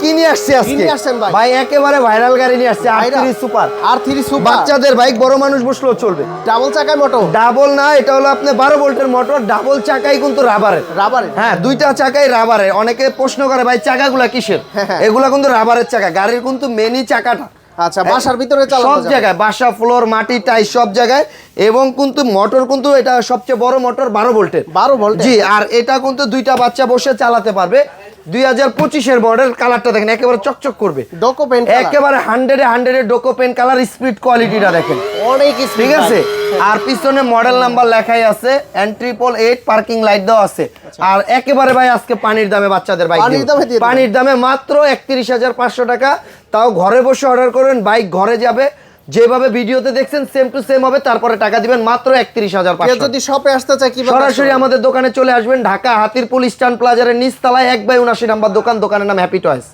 কি নিয়ে আসছে আজকে? নিয়ে আসছেন ভাই? ভাই একেবারে ভাইরাল গাড়ি নিয়ে আসছে R3 সুপার। R3 সুপার বাচ্চাদের বাইক, বড় মানুষ বসলেও চলবে। ডাবল চাকায় মোটর? ডাবল না, এটা হলো আপনি 12 ভোল্টের মোটর, ডাবল চাকাই কিন্তু রাবারের। রাবারের? হ্যাঁ, দুইটা চাকাই রাবারের। অনেকে প্রশ্ন করে ভাই চাকাগুলা কিসের? এগুলা কিন্তু রাবারের চাকা। গাড়ির কিন্তু মেনি চাকাটা। আচ্ছা, বাসার ভিতরে চালানো সব যাবে? জায়গায়, বাসা, ফ্লোর, মাটি, টাইস সব জায়গায়। এবং কিন্তু মোটর কিন্তু এটা সবচেয়ে বড় মোটর 12 ভোল্টের। 12 ভোল্ট? জি, আর এটা কিন্তু দুইটা বাচ্চা বসে চালাতে পারবে। 2025 এর মডেল। কালারটা দেখেন একেবারে চকচক করবে, ডোকো পেন একেবারে 100 ডোকো পেন কালার। স্পিড কোয়ালিটিটা দেখেন অনেক ঠিক আছে। আর পিছনে মডেল নাম্বার লেখাই আছে, N888 পার্কিং লাইট দেওয়া আছে। আর একেবারে ভাই আজকে পানির দামে বাচ্চাদের বাইক, পানির দামে মাত্র 31,500 টাকা। তাও ঘরে বসে অর্ডার করবেন, বাইক ঘরে যাবে। যেভাবে ভিডিওতে দেখছেন সেম টু সেম হবে, তারপরে টাকা দিবেন মাত্র 31,500। যদি শপে আসতে চায় কিভাবে? সরাসরি আমাদের দোকানে চলে আসবেন, ঢাকা হাতিরপুল স্ট্যান্ড প্লাজারের নিচতলায় 1/79 নাম্বার দোকান। দোকানের নাম হ্যাপি টয়েস।